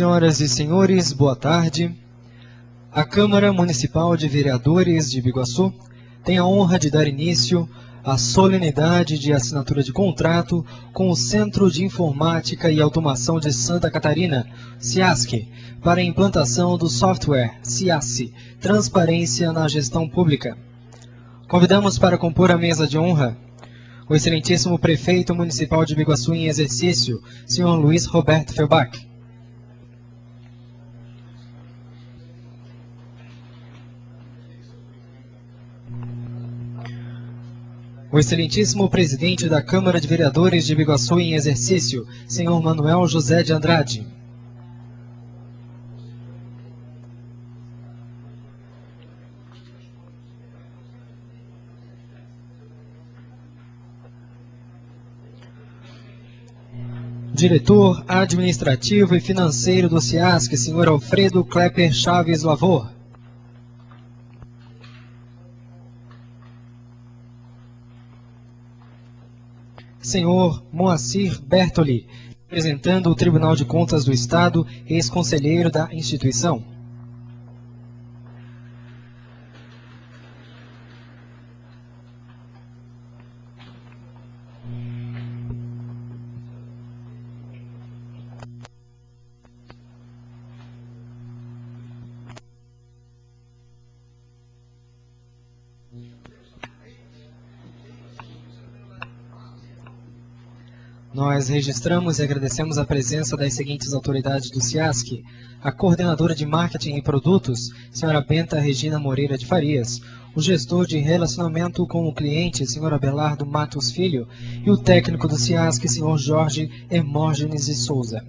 Senhoras e senhores, boa tarde. A Câmara Municipal de Vereadores de Biguaçu tem a honra de dar início à solenidade de assinatura de contrato com o Centro de Informática e Automação de Santa Catarina, CIASC, para a implantação do software CIASC, Transparência na Gestão Pública. Convidamos para compor a mesa de honra o excelentíssimo Prefeito Municipal de Biguaçu em exercício, senhor Luiz Roberto Felbach. O excelentíssimo Presidente da Câmara de Vereadores de Biguaçu em exercício, senhor Manuel José de Andrade. Diretor Administrativo e Financeiro do CIASC, senhor Alfredo Klepper Chaves Lavor. Senhor Moacir Bertoli, representando o Tribunal de Contas do Estado, ex-conselheiro da instituição. Nós registramos e agradecemos a presença das seguintes autoridades do CIASC: a coordenadora de marketing e produtos, senhora Benta Regina Moreira de Farias, o gestor de relacionamento com o cliente, senhor Abelardo Matos Filho, e o técnico do CIASC, senhor Jorge Hermógenes de Souza.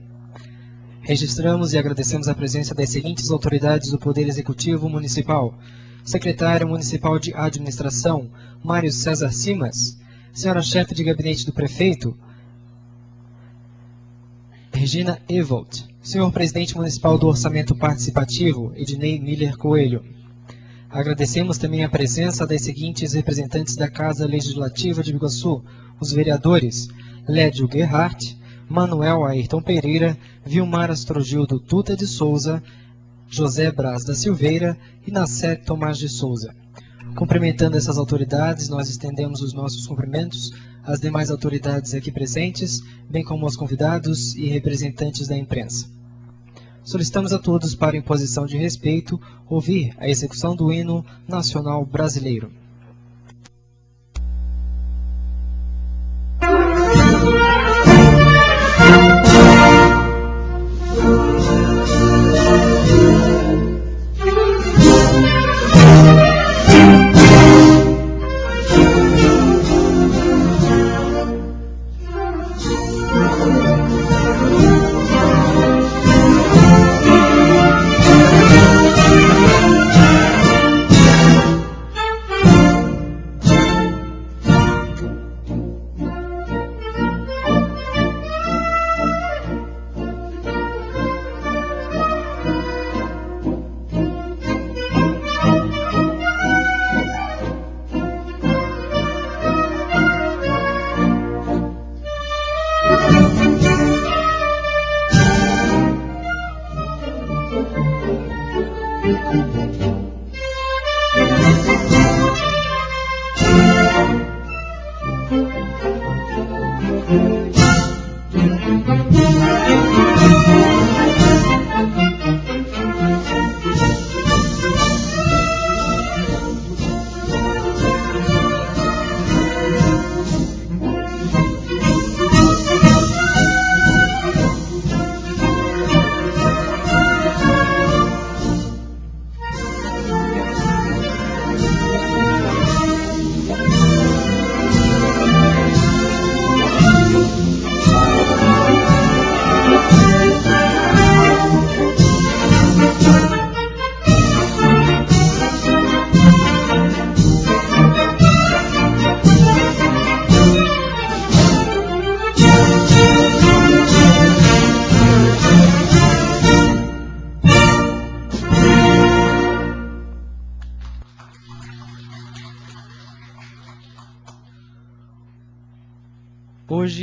Registramos e agradecemos a presença das seguintes autoridades do Poder Executivo Municipal: secretário municipal de administração, Mário César Simas, senhora chefe de gabinete do prefeito, Regina Evolt, senhor presidente municipal do Orçamento Participativo, Ednei Miller Coelho. Agradecemos também a presença das seguintes representantes da Casa Legislativa de Biguaçu, os vereadores Lédio Gerhardt, Manuel Ayrton Pereira, Vilmar Astrogildo Tuta de Souza, José Braz da Silveira e Nassé Tomás de Souza. Cumprimentando essas autoridades, nós estendemos os nossos cumprimentos às demais autoridades aqui presentes, bem como aos convidados e representantes da imprensa. Solicitamos a todos, para imposição de respeito, ouvir a execução do hino nacional brasileiro.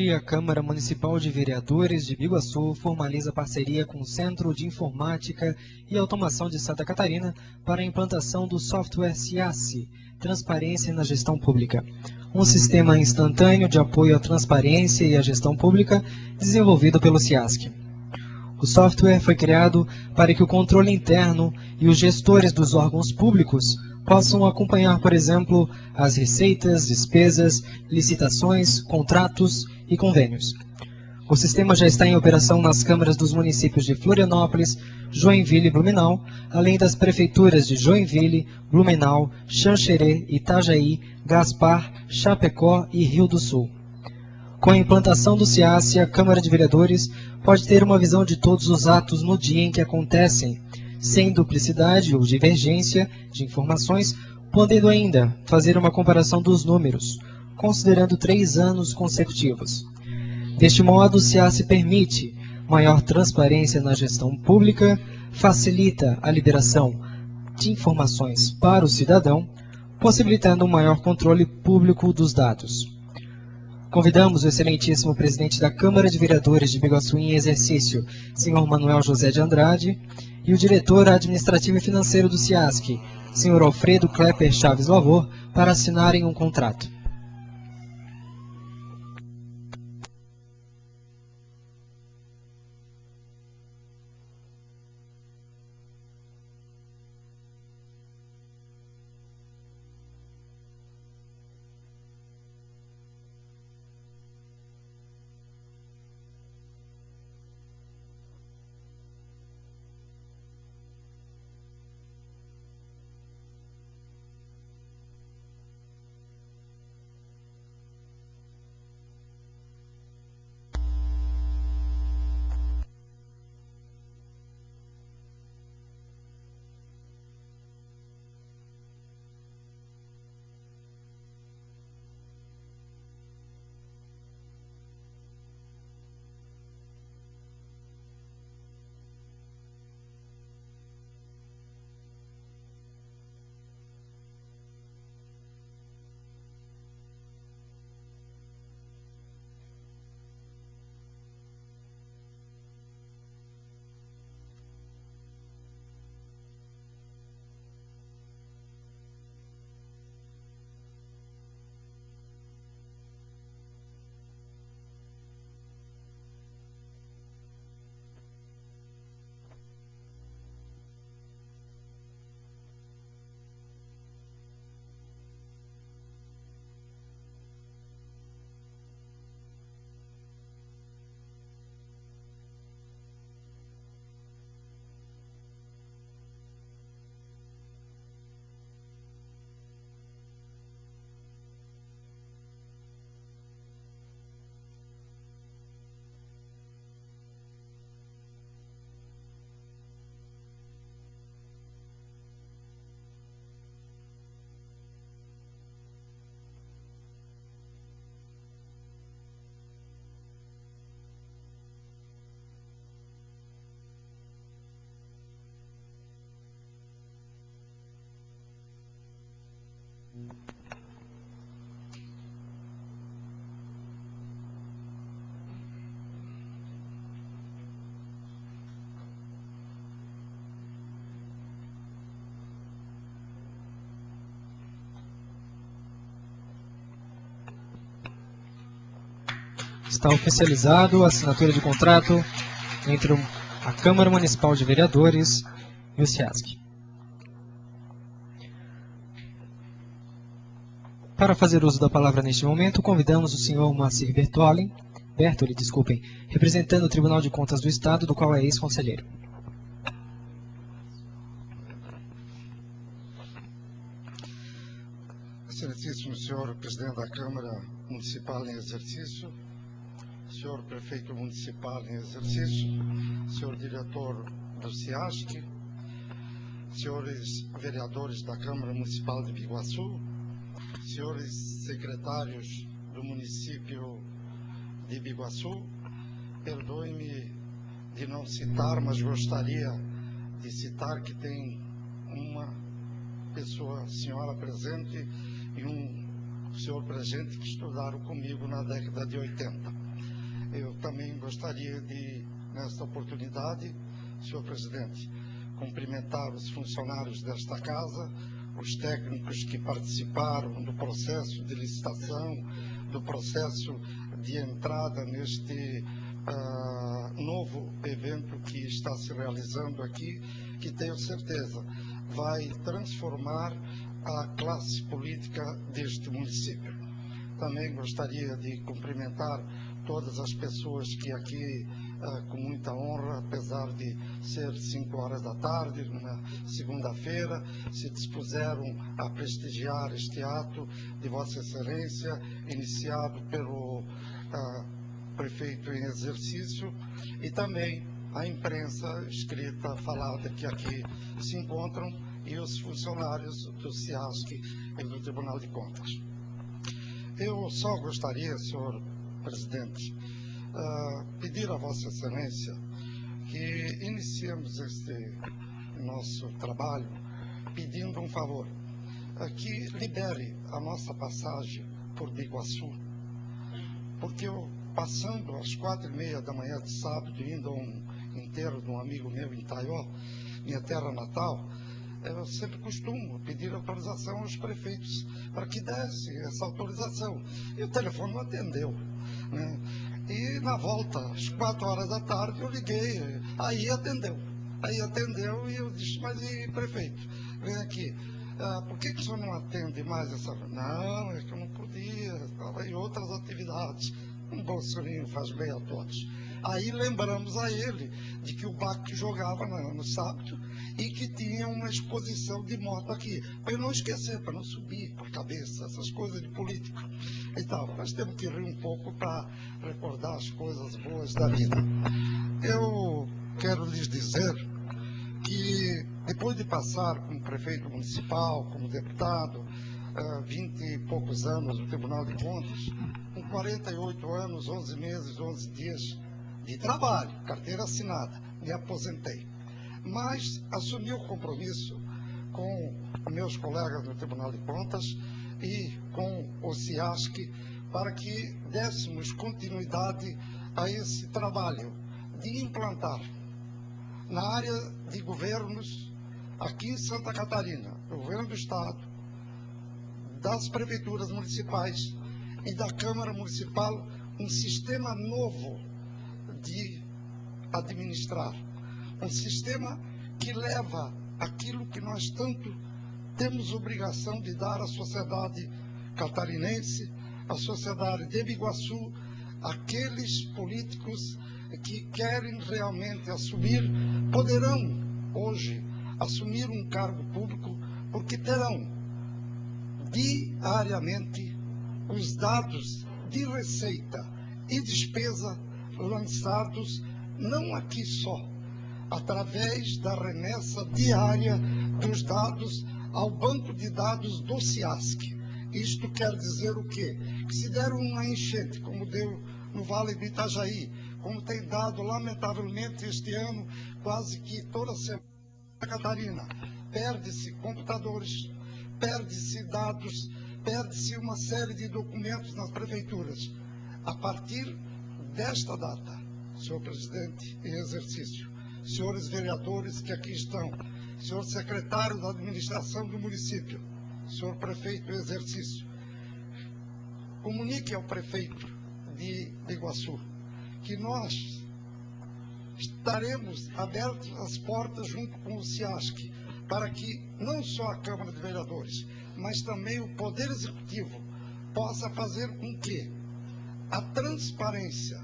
Hoje, a Câmara Municipal de Vereadores de Biguaçu formaliza parceria com o Centro de Informática e Automação de Santa Catarina para a implantação do software SIASSE, Transparência na Gestão Pública, um sistema instantâneo de apoio à transparência e à gestão pública desenvolvido pelo SIASC. O software foi criado para que o controle interno e os gestores dos órgãos públicos possam acompanhar, por exemplo, as receitas, despesas, licitações, contratos e convênios. O sistema já está em operação nas câmaras dos municípios de Florianópolis, Joinville e Blumenau, além das prefeituras de Joinville, Blumenau, Xanxerê, Itajaí, Gaspar, Chapecó e Rio do Sul. Com a implantação do SIASSE, a Câmara de Vereadores pode ter uma visão de todos os atos no dia em que acontecem, sem duplicidade ou divergência de informações, podendo ainda fazer uma comparação dos números, considerando 3 anos consecutivos. Deste modo, o SIASSE permite maior transparência na gestão pública, facilita a liberação de informações para o cidadão, possibilitando um maior controle público dos dados. Convidamos o excelentíssimo presidente da Câmara de Vereadores de Biguaçu em exercício, senhor Manuel José de Andrade, e o diretor administrativo e financeiro do SIASC, senhor Alfredo Klepper Chaves Lavor, para assinarem um contrato. Está oficializado a assinatura de contrato entre a Câmara Municipal de Vereadores e o SIASC. Para fazer uso da palavra neste momento, convidamos o senhor Moacir Bertoli, representando o Tribunal de Contas do Estado, do qual é ex-conselheiro. Excelentíssimo senhor Presidente da Câmara Municipal em exercício, senhor Prefeito Municipal em exercício, senhor Diretor do SIASC, senhores vereadores da Câmara Municipal de Biguaçu, senhores secretários do município de Biguaçu, perdoe-me de não citar, mas gostaria de citar que tem uma pessoa, senhora presente e um senhor presente que estudaram comigo na década de 80. Eu também gostaria de, nesta oportunidade, senhor presidente, cumprimentar os funcionários desta casa, os técnicos que participaram do processo de licitação, do processo de entrada neste novo evento que está se realizando aqui, que tenho certeza vai transformar a classe política deste município. Também gostaria de cumprimentar todas as pessoas que aqui, com muita honra, apesar de ser 5 horas da tarde, numa segunda-feira, se dispuseram a prestigiar este ato de Vossa Excelência, iniciado pelo prefeito em exercício, e também a imprensa escrita, falada, que aqui se encontram, e os funcionários do CIASC e do Tribunal de Contas. Eu só gostaria, senhor presidente, pedir a Vossa Excelência que iniciemos este nosso trabalho pedindo um favor, que libere a nossa passagem por Biguaçu, porque eu, passando às 4h30 da manhã de sábado, indo a um enterro de um amigo meu em Taió, minha terra natal, eu sempre costumo pedir autorização aos prefeitos para que desse essa autorização. E o telefone não atendeu, né? E na volta, às 4 horas da tarde, eu liguei, aí atendeu. Aí atendeu e eu disse, mas e prefeito, vem aqui, por que o senhor não atende mais essa... Não, é que eu não podia, estava em outras atividades. Um bom senhorinho faz bem a todos. Aí lembramos a ele de que o BAC jogava no sábado e que tinha uma exposição de moto aqui, para eu não esquecer, para não subir por cabeça, essas coisas de político e tal. Nós temos que rir um pouco para recordar as coisas boas da vida. Eu quero lhes dizer que depois de passar como prefeito municipal, como deputado, 20 e poucos anos no Tribunal de Contas, com 48 anos, 11 meses, 11 dias de trabalho, carteira assinada, me aposentei. Mas assumi o compromisso com meus colegas no Tribunal de Contas e com o CIASC para que dessemos continuidade a esse trabalho de implantar na área de governos aqui em Santa Catarina, do governo do Estado, das prefeituras municipais e da Câmara Municipal, um sistema novo de administrar, um sistema que leva aquilo que nós tanto temos obrigação de dar à sociedade catarinense, à sociedade de Biguaçu, aqueles políticos que querem realmente assumir, poderão hoje assumir um cargo público, porque terão diariamente os dados de receita e despesa lançados, não aqui só, através da remessa diária dos dados ao banco de dados do CIASC. Isto quer dizer o quê? Que se der uma enchente, como deu no Vale do Itajaí, como tem dado, lamentavelmente, este ano, quase que toda semana, Catarina, perde-se computadores, perde-se dados, perde-se uma série de documentos nas prefeituras. A partir desta data, senhor presidente em exercício, senhores vereadores que aqui estão, senhor secretário da administração do município, senhor prefeito em exercício, comunique ao prefeito de Biguaçu que nós estaremos abertos as portas junto com o CIASC para que não só a Câmara de Vereadores, mas também o Poder Executivo possa fazer com que a transparência,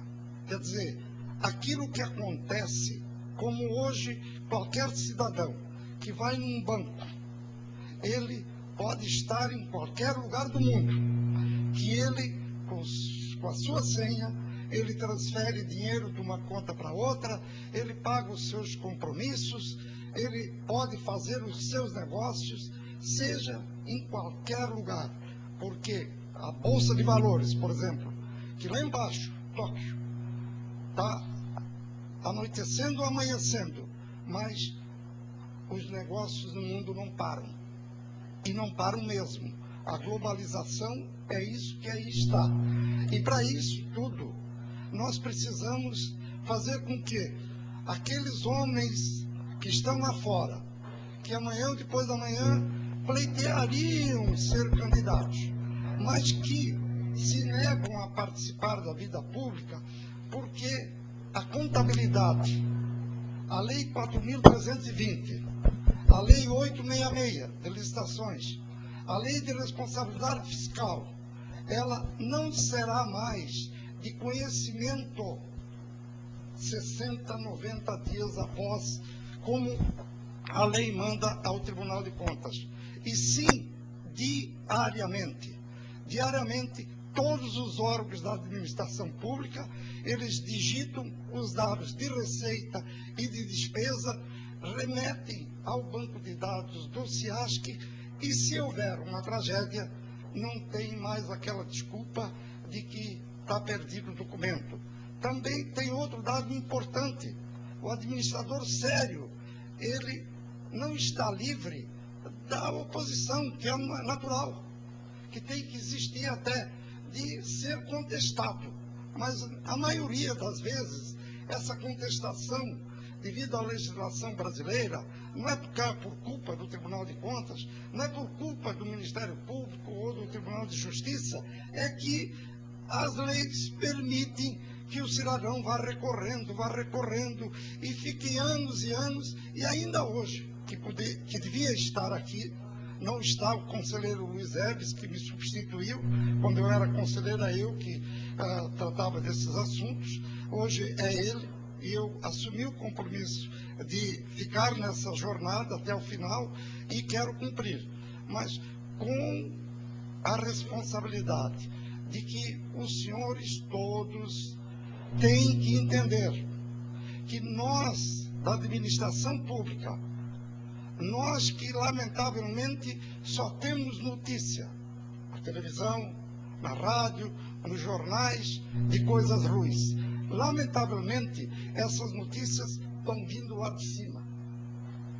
quer dizer, aquilo que acontece, como hoje qualquer cidadão que vai num banco, ele pode estar em qualquer lugar do mundo, que ele, com a sua senha, ele transfere dinheiro de uma conta para outra, ele paga os seus compromissos, ele pode fazer os seus negócios, seja em qualquer lugar, porque a Bolsa de Valores, por exemplo, que lá embaixo, Tóquio, está anoitecendo ou amanhecendo, mas os negócios no mundo não param, e não param mesmo. A globalização é isso que aí está, e para isso tudo, nós precisamos fazer com que aqueles homens que estão lá fora, que amanhã ou depois da manhã pleiteariam ser candidatos, mas que se negam a participar da vida pública porque a contabilidade, a Lei 4.320, a Lei 866 de licitações, a Lei de responsabilidade fiscal, ela não será mais de conhecimento 60, 90 dias após, como a lei manda ao Tribunal de Contas, e sim diariamente. Diariamente, todos os órgãos da administração pública, eles digitam os dados de receita e de despesa, remetem ao banco de dados do CIASC, e se houver uma tragédia, não tem mais aquela desculpa de que está perdido o documento. Também tem outro dado importante: o administrador sério, ele não está livre da oposição, que é natural, que tem que existir até de ser contestado. Mas a maioria das vezes, essa contestação, devido à legislação brasileira, não é por culpa do Tribunal de Contas, não é por culpa do Ministério Público ou do Tribunal de Justiça, é que as leis permitem que o cidadão vá recorrendo, e fique anos e anos, e ainda hoje, que devia estar aqui, não está o conselheiro Luiz Eves, que me substituiu, quando eu era conselheiro, era eu que tratava desses assuntos, hoje é ele, e eu assumi o compromisso de ficar nessa jornada até o final, e quero cumprir, mas com a responsabilidade de que os senhores todos têm que entender que nós, da administração pública, nós que lamentavelmente só temos notícia na televisão, na rádio, nos jornais, de coisas ruins. Lamentavelmente, essas notícias estão vindo lá de cima.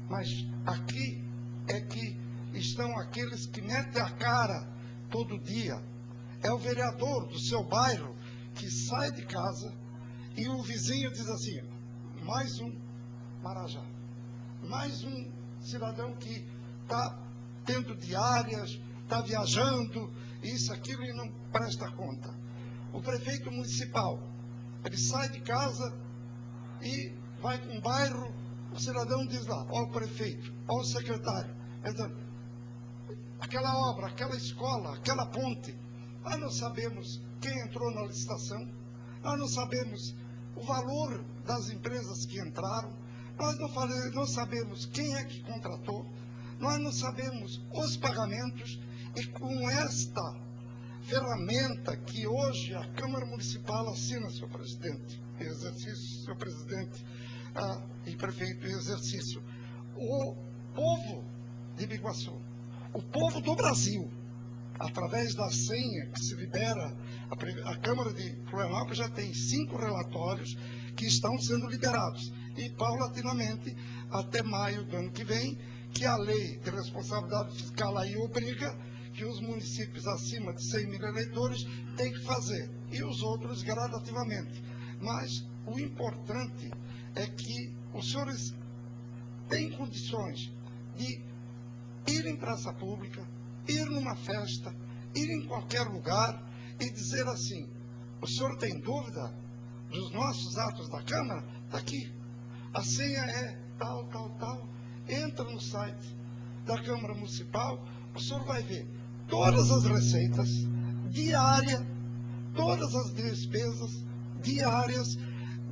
Mas aqui é que estão aqueles que metem a cara todo dia. É o vereador do seu bairro que sai de casa e o vizinho diz assim: mais um Marajá, mais um cidadão que está tendo diárias, está viajando, isso, aquilo, e não presta conta. O prefeito municipal, ele sai de casa e vai para um bairro, o cidadão diz lá: ó o prefeito, ó o secretário, aquela obra, aquela escola, aquela ponte, nós não sabemos quem entrou na licitação, nós não sabemos o valor das empresas que entraram, nós não sabemos quem é que contratou, nós não sabemos os pagamentos, e com esta ferramenta que hoje a Câmara Municipal assina, senhor presidente, em exercício, senhor presidente e prefeito em exercício, o povo de Biguaçu, o povo do Brasil, através da senha que se libera, a Câmara de Florianópolis já tem 5 relatórios que estão sendo liberados, e paulatinamente, até maio do ano que vem, que a lei de responsabilidade fiscal aí obriga que os municípios acima de 100 mil eleitores têm que fazer, e os outros gradativamente. Mas o importante é que os senhores têm condições de ir em praça pública, ir numa festa, ir em qualquer lugar e dizer assim: o senhor tem dúvida dos nossos atos da Câmara? Está aqui. A senha é tal, tal, tal. Entra no site da Câmara Municipal, o senhor vai ver todas as receitas diárias, todas as despesas diárias,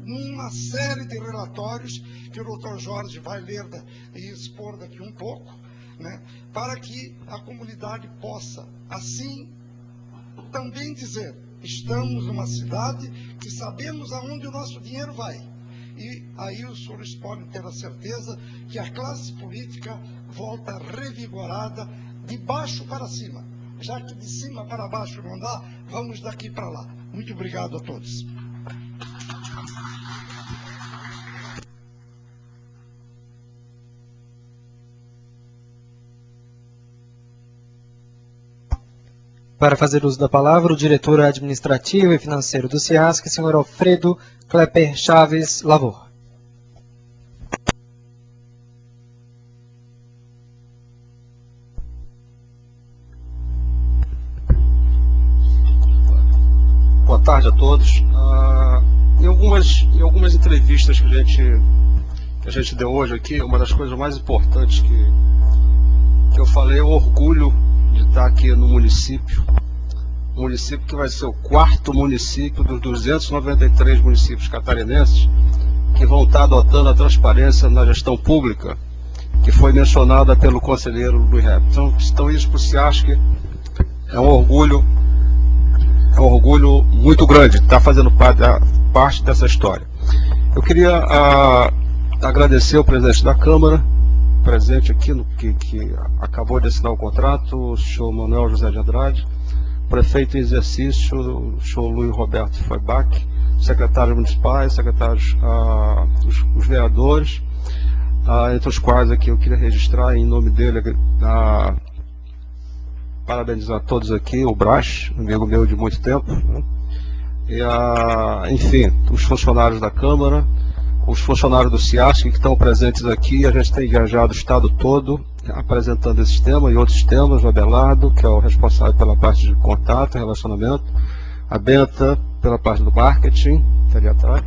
numa série de relatórios que o doutor Jorge vai ler e expor daqui um pouco, né, para que a comunidade possa, assim, também dizer: estamos numa cidade que sabemos aonde o nosso dinheiro vai. E aí os senhores podem ter a certeza que a classe política volta revigorada de baixo para cima. Já que de cima para baixo não dá, vamos daqui para lá. Muito obrigado a todos. Para fazer uso da palavra, o diretor administrativo e financeiro do CIASC, senhor Alfredo Klepper Chaves Lavor. Boa tarde a todos. Em algumas entrevistas que a gente deu hoje aqui, uma das coisas mais importantes que eu falei é o orgulho de estar aqui no município, um município que vai ser o 4º município dos 293 municípios catarinenses que vão estar adotando a transparência na gestão pública, que foi mencionada pelo conselheiro Luiz Rep. Então isso para o CIASC é um orgulho muito grande, estar fazendo parte dessa história. Eu queria agradecer ao presidente da Câmara, presente aqui, que acabou de assinar o contrato, o senhor Manuel José de Andrade, prefeito em exercício, o senhor Luiz Roberto Feubach, secretários municipais, secretários, os vereadores, entre os quais aqui eu queria registrar em nome dele, parabenizar a todos aqui, o Brás, amigo meu de muito tempo, né? E enfim, os funcionários da Câmara, os funcionários do CIASC que estão presentes aqui. A gente tem viajado o estado todo apresentando esse tema e outros temas. O Abelardo, que é o responsável pela parte de contato e relacionamento, a Benta pela parte do marketing, tá ali atrás,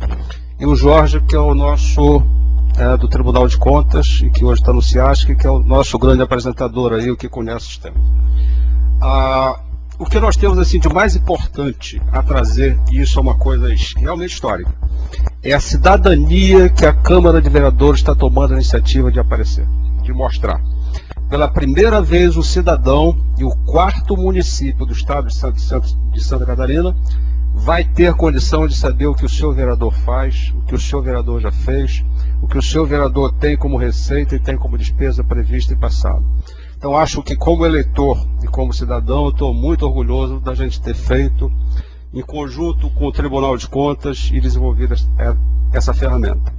e o Jorge, que é o nosso do Tribunal de Contas e que hoje está no CIASC, que é o nosso grande apresentador aí, o que conhece os temas. O que nós temos assim de mais importante a trazer, e isso é uma coisa realmente histórica, é a cidadania que a Câmara de Vereadores está tomando a iniciativa de aparecer, de mostrar. Pela primeira vez, o cidadão e o 4º município do estado de Santa Catarina vai ter condição de saber o que o seu vereador faz, o que o seu vereador já fez, o que o seu vereador tem como receita e tem como despesa prevista e passada. Então, acho que como eleitor e como cidadão, eu estou muito orgulhoso da gente ter feito, em conjunto com o Tribunal de Contas, e desenvolvido essa ferramenta.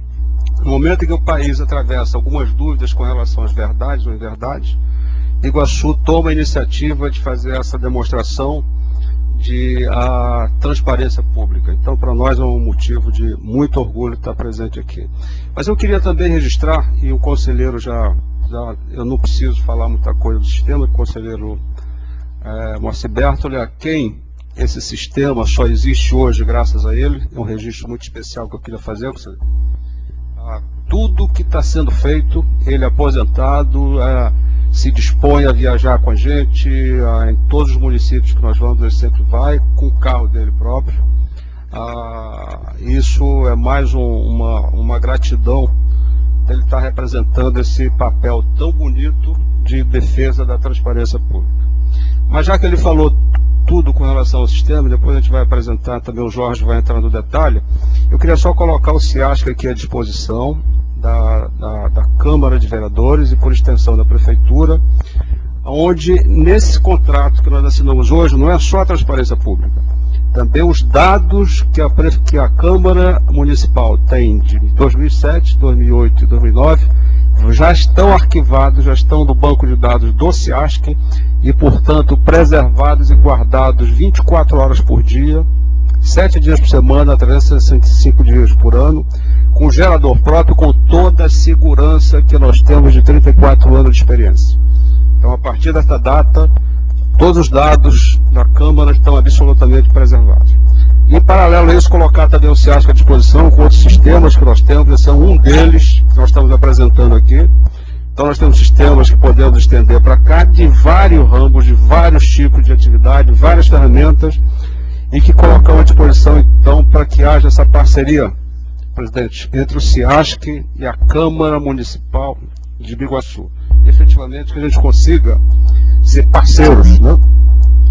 No momento em que o país atravessa algumas dúvidas com relação às verdades ou inverdades, Iguaçu toma a iniciativa de fazer essa demonstração de transparência pública. Então, para nós é um motivo de muito orgulho estar presente aqui. Mas eu queria também registrar, e o conselheiro eu não preciso falar muita coisa do sistema, o conselheiro Moacir Bertoli, a quem esse sistema só existe hoje graças a ele, é um registro muito especial que eu queria fazer. Tudo que está sendo feito, ele aposentado, se dispõe a viajar com a gente, em todos os municípios que nós vamos, ele sempre vai, com o carro dele próprio. Isso é mais uma gratidão dele estar representando esse papel tão bonito de defesa da transparência pública. Mas já que ele falou tudo com relação ao sistema, depois a gente vai apresentar, também o Jorge vai entrar no detalhe, eu queria só colocar o CIASC aqui à disposição da Câmara de Vereadores e por extensão da Prefeitura, onde nesse contrato que nós assinamos hoje não é só a transparência pública, também os dados que a Câmara Municipal tem de 2007, 2008 e 2009 já estão arquivados, já estão no banco de dados do CIASC e, portanto, preservados e guardados 24 horas por dia, 7 dias por semana, 365 dias por ano, com gerador próprio, com toda a segurança que nós temos de 34 anos de experiência. Então, a partir desta data, todos os dados da Câmara estão absolutamente preservados. Em paralelo a isso, colocar também o CIASC à disposição com outros sistemas que nós temos. Esse é um deles que nós estamos apresentando aqui. Então nós temos sistemas que podemos estender para cá, de vários ramos, de vários tipos de atividade, várias ferramentas, e que colocamos à disposição então para que haja essa parceria, presidente, entre o CIASC e a Câmara Municipal de Biguaçu. Efetivamente que a gente consiga ser parceiros, né?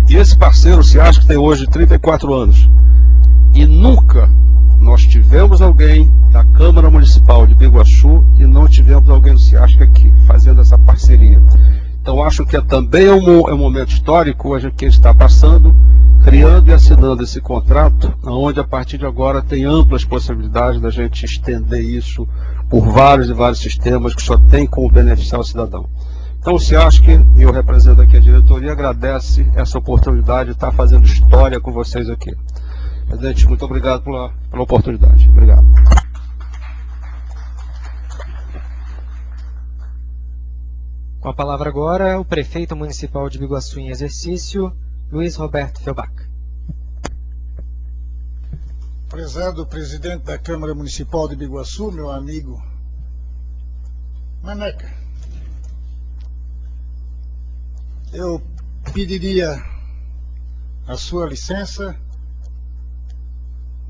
E esse parceiro, o CIASC, tem hoje 34 anos. E nunca nós tivemos alguém da Câmara Municipal de Biguaçu e não tivemos alguém do CIASC aqui, fazendo essa parceria. Então acho que também é um momento histórico hoje que a gente está passando, criando e assinando esse contrato, onde a partir de agora tem amplas possibilidades da gente estender isso por vários e vários sistemas que só tem como beneficiar o cidadão. Então o SEASC, e eu represento aqui a diretoria, agradece essa oportunidade de estar fazendo história com vocês aqui. Presidente, muito obrigado pela oportunidade. Obrigado. Com a palavra agora, o prefeito municipal de Biguaçu em exercício, Luiz Roberto Felbach. Prezado presidente da Câmara Municipal de Biguaçu, meu amigo Maneca, eu pediria a sua licença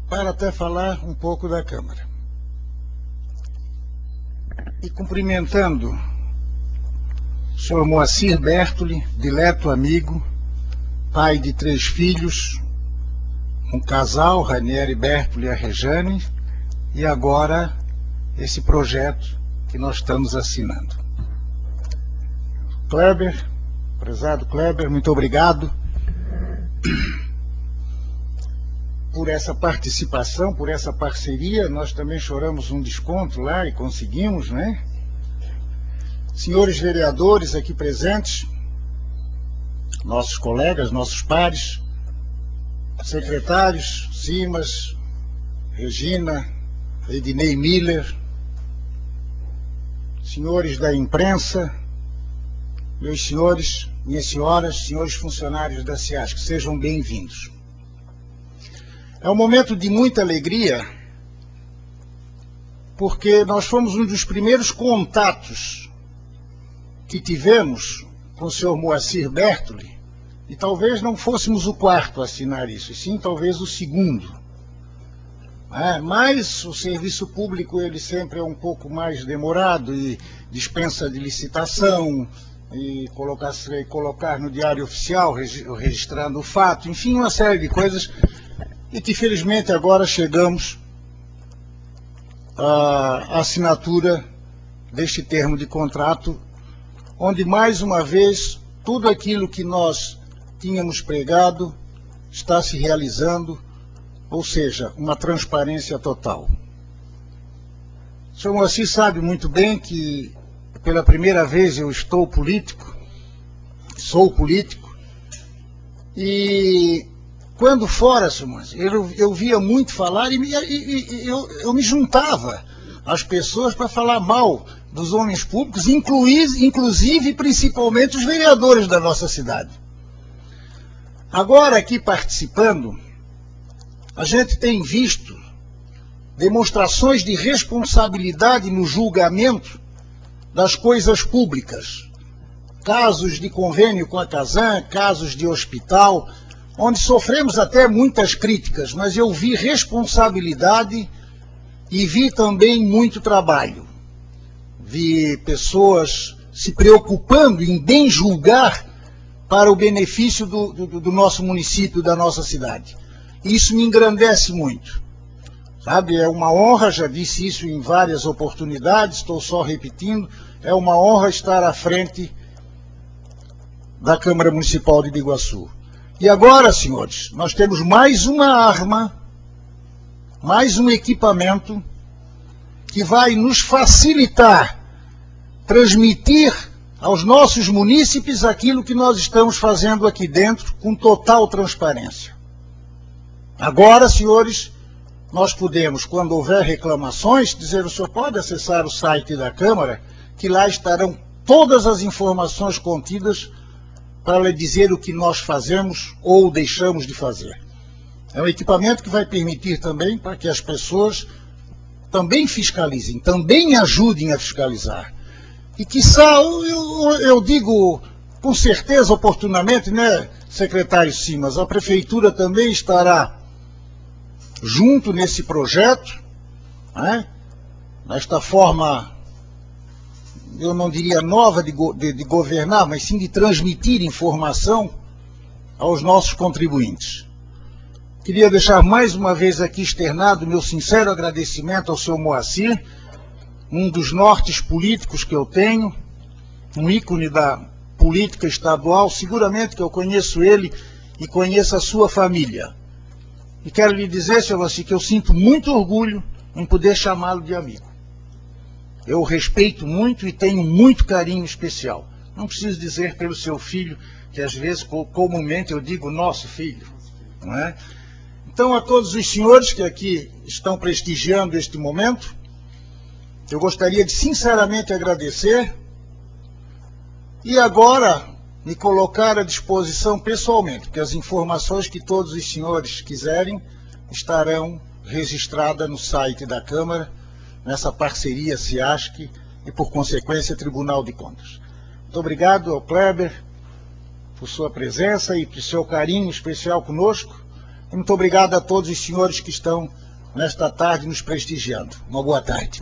para até falar um pouco da Câmara. E cumprimentando o senhor Moacir Bertoli, dileto amigo, pai de 3 filhos, um casal, Ranieri Bertoli e a Rejane, e agora esse projeto que nós estamos assinando. Kleber, prezado Kleber, muito obrigado por essa participação, por essa parceria. Nós também choramos um desconto lá e conseguimos, né? Senhores vereadores aqui presentes, nossos colegas, nossos pares, secretários, Simas, Regina, Ednei Miller, senhores da imprensa, meus senhores, minhas senhoras, senhores funcionários da SEASC, sejam bem-vindos. É um momento de muita alegria, porque nós fomos um dos primeiros contatos que tivemos com o senhor Moacir Bertoli, e talvez não fôssemos o 4º a assinar isso, e sim talvez o 2º. Mas o serviço público ele sempre é um pouco mais demorado e dispensa de licitação, e colocar no diário oficial, registrando o fato, enfim, uma série de coisas, e que felizmente agora chegamos à assinatura deste termo de contrato, onde mais uma vez tudo aquilo que nós tínhamos pregado está se realizando, ou seja, uma transparência total. O senhor Moacir sabe muito bem que pela primeira vez eu sou político, e quando fora, senhor Moacir, eu via muito falar e eu me juntava às pessoas para falar mal dos homens públicos, inclusive principalmente os vereadores da nossa cidade. Agora aqui participando, a gente tem visto demonstrações de responsabilidade no julgamento das coisas públicas. Casos de convênio com a Casan, casos de hospital, onde sofremos até muitas críticas, mas eu vi responsabilidade e vi também muito trabalho. Vi pessoas se preocupando em bem julgar para o benefício do nosso município, da nossa cidade. Isso me engrandece muito. Sabe, é uma honra, já disse isso em várias oportunidades, estou só repetindo, é uma honra estar à frente da Câmara Municipal de Biguaçu. E agora, senhores, nós temos mais uma arma, mais um equipamento que vai nos facilitar transmitir aos nossos munícipes aquilo que nós estamos fazendo aqui dentro com total transparência. Agora, senhores, nós podemos, quando houver reclamações, dizer: o senhor pode acessar o site da Câmara, que lá estarão todas as informações contidas para lhe dizer o que nós fazemos ou deixamos de fazer. É um equipamento que vai permitir também para que as pessoas também fiscalizem, também ajudem a fiscalizar. E quiçá, eu digo com certeza, oportunamente, né, secretário Simas, a Prefeitura também estará junto nesse projeto, né, nesta forma, eu não diria nova de governar, mas sim de transmitir informação aos nossos contribuintes. Queria deixar mais uma vez aqui externado meu sincero agradecimento ao senhor Moacir, um dos nortes políticos que eu tenho, um ícone da política estadual, seguramente que eu conheço ele e conheço a sua família. E quero lhe dizer, senhor Moacir, que eu sinto muito orgulho em poder chamá-lo de amigo. Eu o respeito muito e tenho muito carinho especial. Não preciso dizer pelo seu filho, que às vezes comumente eu digo nosso filho, não é? Então, a todos os senhores que aqui estão prestigiando este momento, eu gostaria de sinceramente agradecer e agora me colocar à disposição pessoalmente, porque as informações que todos os senhores quiserem estarão registradas no site da Câmara, nessa parceria CIASC e, por consequência, Tribunal de Contas. Muito obrigado ao Kleber por sua presença e por seu carinho especial conosco. E muito obrigado a todos os senhores que estão nesta tarde nos prestigiando. Uma boa tarde.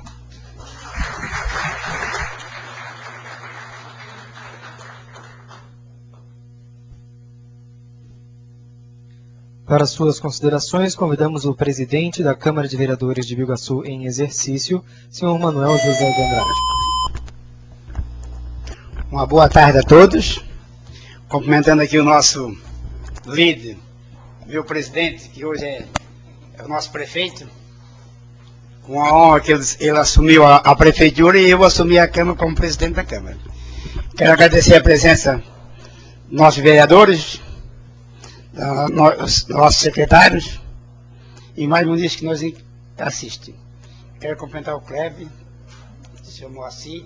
Para suas considerações, convidamos o presidente da Câmara de Vereadores de Biguaçu em exercício, senhor Manuel José de Andrade. Uma boa tarde a todos. Cumprimentando aqui o nosso líder, meu presidente, que hoje é o nosso prefeito. Com a honra que ele assumiu a prefeitura e eu assumi a Câmara como presidente da Câmara. Quero agradecer a presença dos nossos vereadores, nossos secretários e mais munícipes que nos assistem. Quero cumprimentar o Kleber, o senhor Moacir,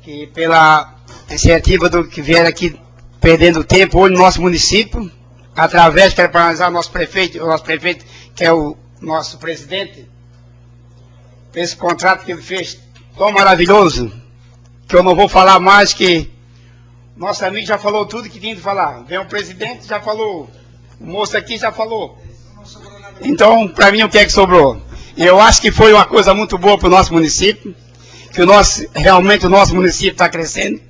que pela iniciativa do que vieram aqui perdendo tempo hoje no nosso município, através, quero parabenizar o nosso prefeito, que é o nosso presidente, esse contrato que ele fez tão maravilhoso, que eu não vou falar mais, que nosso amigo já falou tudo que tinha de falar. Vem o presidente, já falou. O moço aqui já falou. Então, para mim, o que é que sobrou? Eu acho que foi uma coisa muito boa para o nosso município, que realmente o nosso município está crescendo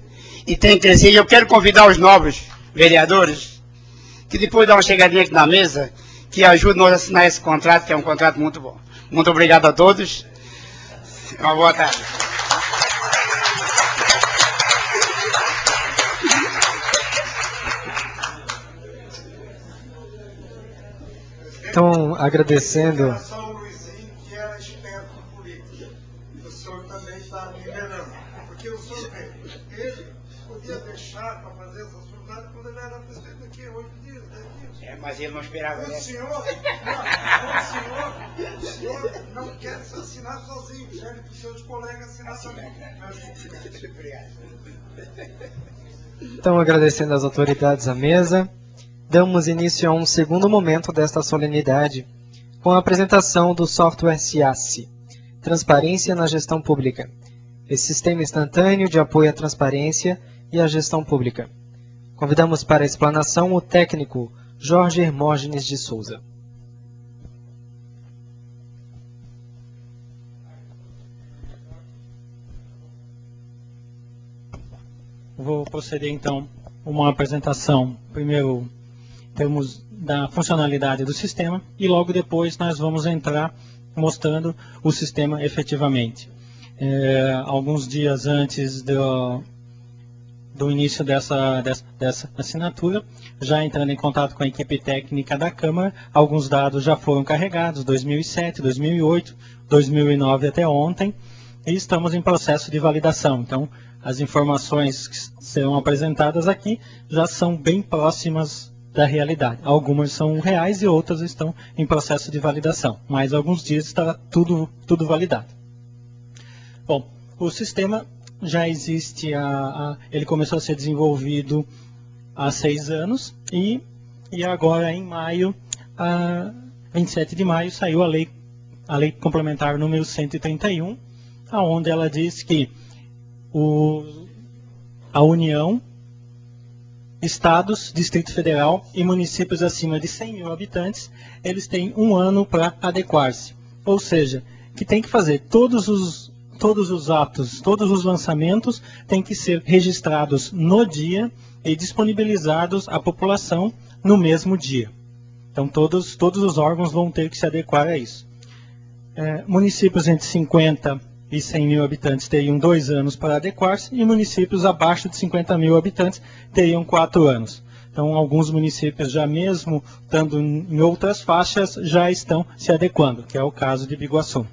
e tem que crescer. E eu quero convidar os novos vereadores, que depois dão uma chegadinha aqui na mesa, que ajudem nós a assinar esse contrato, que é um contrato muito bom. Muito obrigado a todos. Uma boa tarde. Então, agradecendo. Só o Luizinho, que era esperto político. O senhor também está liberando. Porque o senhor, ele podia deixar para fazer essas funções quando ele era presidente daqui a 8 dias, 10 dias. Mas ele não esperava, né? O senhor não quer se assinar sozinho, pede para os seus colegas assinar também. Obrigado. Então, agradecendo às autoridades à mesa, damos início a um segundo momento desta solenidade, com a apresentação do software CIASC, Transparência na Gestão Pública, esse sistema instantâneo de apoio à transparência e à gestão pública. Convidamos para a explanação o técnico Jorge Hermógenes de Souza. Vou proceder então uma apresentação, primeiro em termos da funcionalidade do sistema e logo depois nós vamos entrar mostrando o sistema efetivamente. Alguns dias antes do início dessa assinatura, já entrando em contato com a equipe técnica da Câmara, alguns dados já foram carregados, 2007, 2008, 2009 até ontem, e estamos em processo de validação. Então, as informações que serão apresentadas aqui já são bem próximas da realidade. Algumas são reais e outras estão em processo de validação, mas alguns dias estará tudo validado. Bom, o sistema já existe, ele começou a ser desenvolvido há 6 anos e agora em maio, 27 de maio, saiu a lei complementar número 131, onde ela diz que a União, Estados, Distrito Federal e municípios acima de 100 mil habitantes, eles têm 1 ano para adequar-se. Ou seja, que tem que fazer todos os atos, todos os lançamentos têm que ser registrados no dia e disponibilizados à população no mesmo dia. Então todos os órgãos vão ter que se adequar a isso. Municípios entre 50 e 100 mil habitantes teriam 2 anos para adequar-se e municípios abaixo de 50 mil habitantes teriam 4 anos. Então, alguns municípios já mesmo estando em outras faixas já estão se adequando, que é o caso de Biguaçu.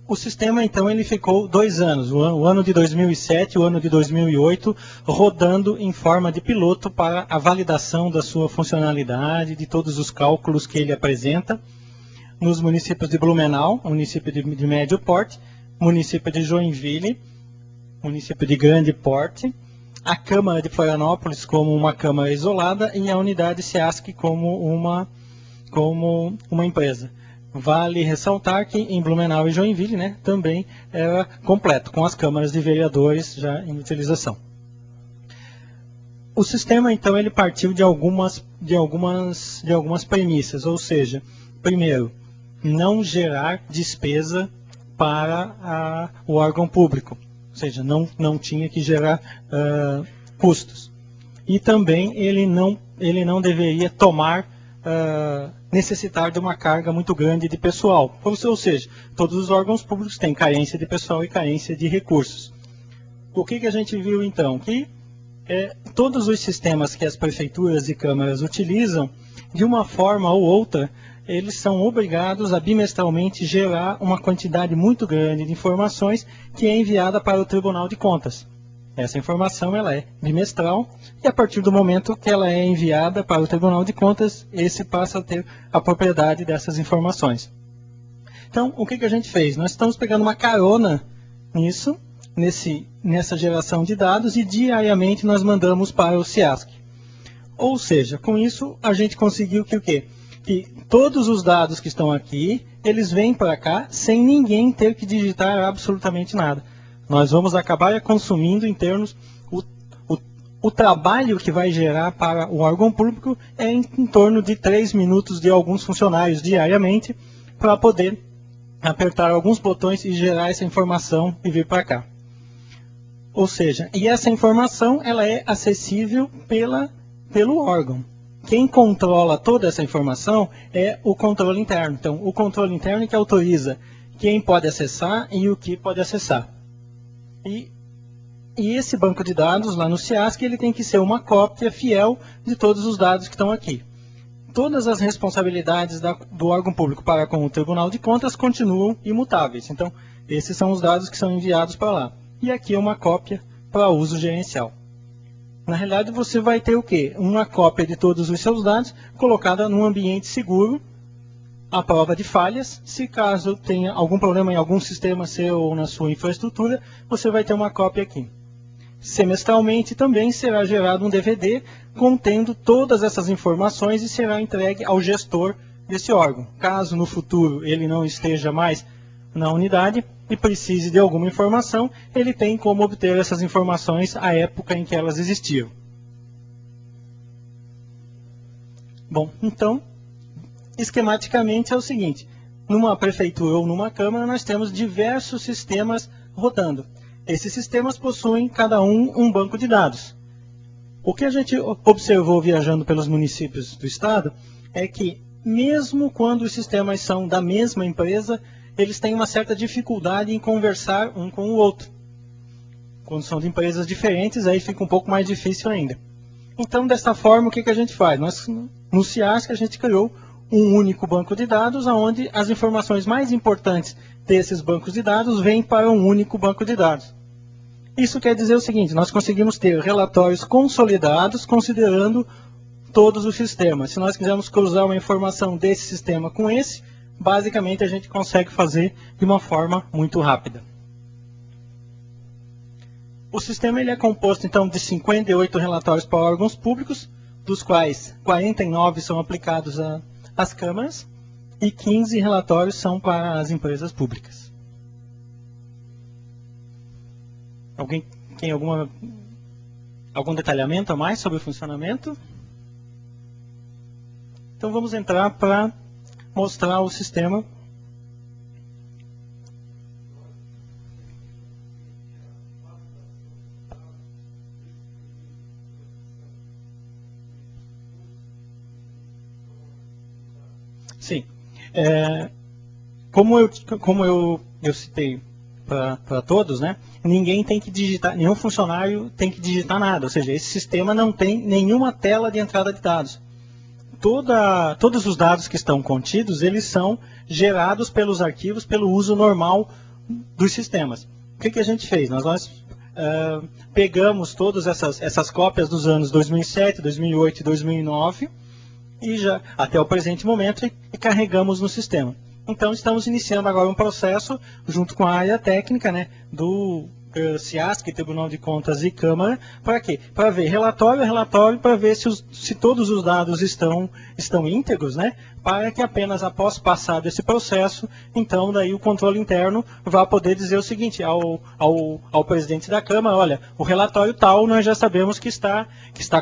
O sistema, então, ele ficou 2 anos, o ano de 2007 e o ano de 2008, rodando em forma de piloto para a validação da sua funcionalidade, de todos os cálculos que ele apresenta, nos municípios de Blumenau, município de médio porte, município de Joinville, município de grande porte, a Câmara de Florianópolis como uma Câmara isolada e a unidade SEASC como uma empresa. Vale ressaltar que em Blumenau e Joinville, né, também era completo, com as câmaras de vereadores já em utilização. O sistema, então, ele partiu de algumas premissas, ou seja, primeiro, não gerar despesa para o órgão público, ou seja, não tinha que gerar custos. E também ele não deveria necessitar de uma carga muito grande de pessoal. Ou seja, todos os órgãos públicos têm carência de pessoal e carência de recursos. O que a gente viu então? Que todos os sistemas que as prefeituras e câmaras utilizam, de uma forma ou outra, eles são obrigados a bimestralmente gerar uma quantidade muito grande de informações que é enviada para o Tribunal de Contas. Essa informação ela é bimestral e a partir do momento que ela é enviada para o Tribunal de Contas, esse passa a ter a propriedade dessas informações. Então, o que a gente fez? Nós estamos pegando uma carona nisso, nessa geração de dados e diariamente nós mandamos para o SEASC. Ou seja, com isso a gente conseguiu que o quê? Que todos os dados que estão aqui, eles vêm para cá sem ninguém ter que digitar absolutamente nada. Nós vamos acabar consumindo em termos, o trabalho que vai gerar para o órgão público é em torno de 3 minutos de alguns funcionários diariamente para poder apertar alguns botões e gerar essa informação e vir para cá. Ou seja, e essa informação ela é acessível pelo órgão. Quem controla toda essa informação é o controle interno. Então, o controle interno que autoriza quem pode acessar e o que pode acessar. E esse banco de dados lá no SEASC, ele tem que ser uma cópia fiel de todos os dados que estão aqui. Todas as responsabilidades do órgão público para com o Tribunal de Contas continuam imutáveis. Então, esses são os dados que são enviados para lá. E aqui é uma cópia para uso gerencial. Na realidade, você vai ter o quê? Uma cópia de todos os seus dados colocada num ambiente seguro, à prova de falhas. Se caso tenha algum problema em algum sistema seu ou na sua infraestrutura, você vai ter uma cópia aqui. Semestralmente também será gerado um DVD contendo todas essas informações e será entregue ao gestor desse órgão. Caso no futuro ele não esteja mais na unidade e precise de alguma informação, ele tem como obter essas informações à época em que elas existiam. Bom, então, esquematicamente é o seguinte, numa prefeitura ou numa câmara nós temos diversos sistemas rodando. Esses sistemas possuem cada um banco de dados. O que a gente observou viajando pelos municípios do estado é que mesmo quando os sistemas são da mesma empresa, eles têm uma certa dificuldade em conversar um com o outro. Quando são de empresas diferentes, aí fica um pouco mais difícil ainda. Então, dessa forma, o que a gente faz? Nós, no SEASC, a gente criou um único banco de dados, onde as informações mais importantes desses bancos de dados vêm para um único banco de dados. Isso quer dizer o seguinte, nós conseguimos ter relatórios consolidados, considerando todos os sistemas. Se nós quisermos cruzar uma informação desse sistema com esse, basicamente a gente consegue fazer de uma forma muito rápida. O sistema ele é composto então de 58 relatórios para órgãos públicos, dos quais 49 são aplicados às câmaras e 15 relatórios são para as empresas públicas. Alguém tem algum detalhamento a mais sobre o funcionamento? Então vamos entrar para mostrar o sistema. Sim. Como eu citei para todos, né? Ninguém tem que digitar, nenhum funcionário tem que digitar nada. Ou seja, esse sistema não tem nenhuma tela de entrada de dados. Todos os dados que estão contidos, eles são gerados pelos arquivos pelo uso normal dos sistemas. O que a gente fez? Nós pegamos todas essas cópias dos anos 2007, 2008 e 2009, e já até o presente momento, e carregamos no sistema. Então, estamos iniciando agora um processo, junto com a área técnica, né, do CIASC, Tribunal de Contas e Câmara, para quê? Para ver relatório a relatório, para ver se todos os dados estão íntegros, né, para que apenas após passado esse processo, então daí o controle interno vai poder dizer o seguinte ao presidente da Câmara: olha, o relatório tal nós já sabemos que está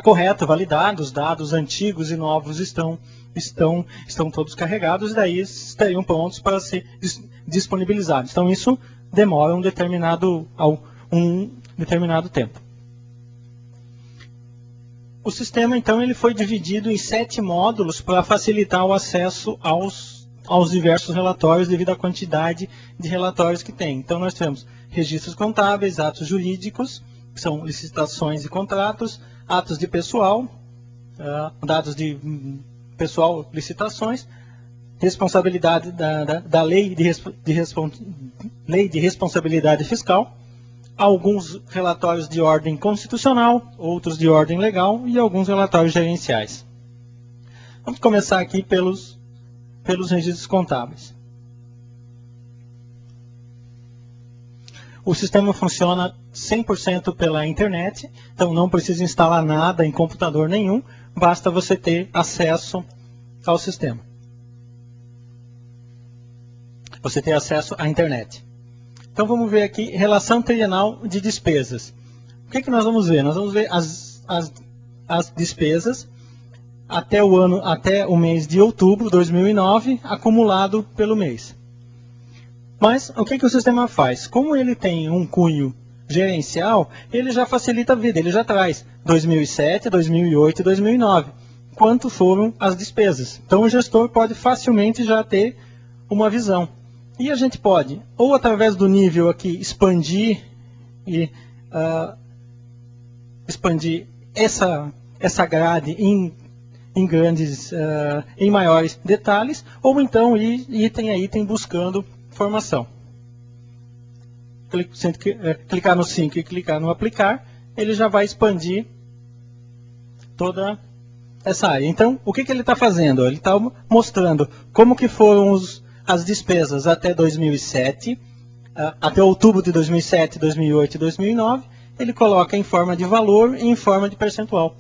correto, validado, os dados antigos e novos estão todos carregados, e daí estariam prontos para ser disponibilizados. Então isso demora um determinado tempo. O sistema, então, ele foi dividido em 7 módulos para facilitar o acesso aos diversos relatórios devido à quantidade de relatórios que tem. Então nós temos registros contábeis, atos jurídicos, que são licitações e contratos, atos de pessoal, dados de pessoal, licitações, responsabilidade da lei de responsabilidade fiscal, alguns relatórios de ordem constitucional, outros de ordem legal e alguns relatórios gerenciais. Vamos começar aqui pelos registros contábeis. O sistema funciona 100% pela internet, então não precisa instalar nada em computador nenhum, basta você ter acesso ao sistema. Você ter acesso à internet. Então vamos ver aqui relação trienal de despesas. O que nós vamos ver? Nós vamos ver as despesas até o mês de outubro de 2009, acumulado pelo mês. Mas o que o sistema faz? Como ele tem um cunho gerencial, ele já facilita a vida, ele já traz 2007, 2008 e 2009. Quanto foram as despesas? Então o gestor pode facilmente já ter uma visão. E a gente pode, ou através do nível aqui, expandir essa grade em maiores detalhes, ou então ir item a item buscando informação. Clicar no 5 e clicar no aplicar, ele já vai expandir toda essa área. Então, o que ele está fazendo? Ele está mostrando como que foram as despesas até 2007, até outubro de 2007, 2008 e 2009, ele coloca em forma de valor e em forma de percentual.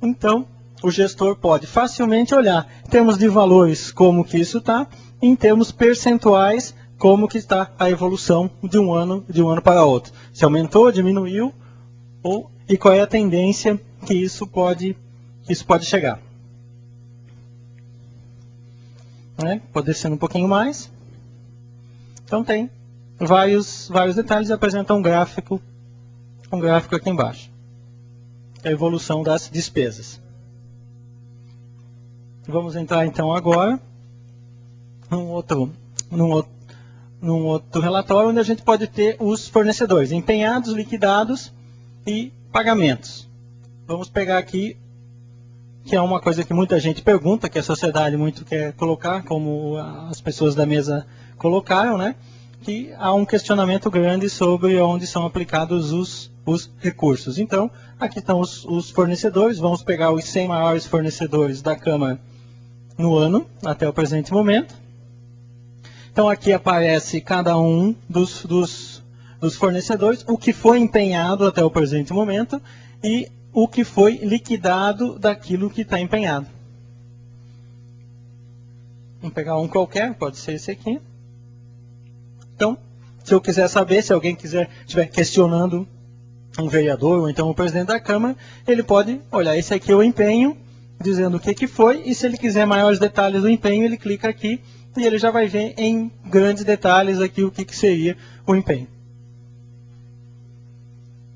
Então, o gestor pode facilmente olhar em termos de valores como que isso está, em termos percentuais como que está a evolução de um ano para outro. Se aumentou, diminuiu, e qual é a tendência que isso pode chegar. Pode descer um pouquinho mais. Então tem vários detalhes e apresenta um gráfico aqui embaixo. A evolução das despesas. Vamos entrar então agora num outro relatório onde a gente pode ter os fornecedores empenhados, liquidados e pagamentos. Vamos pegar aqui, que é uma coisa que muita gente pergunta, que a sociedade muito quer colocar, como as pessoas da mesa colocaram, né? Que há um questionamento grande sobre onde são aplicados os recursos. Então, aqui estão os fornecedores, vamos pegar os 100 maiores fornecedores da Câmara no ano, até o presente momento. Então, aqui aparece cada um dos fornecedores, o que foi empenhado até o presente momento e o que foi liquidado daquilo que está empenhado. Vamos pegar um qualquer, pode ser esse aqui. Então, se eu quiser saber, se alguém estiver questionando um vereador ou então o presidente da Câmara, ele pode olhar esse aqui é o empenho, dizendo o que foi, e se ele quiser maiores detalhes do empenho, ele clica aqui e ele já vai ver em grandes detalhes aqui o que seria o empenho.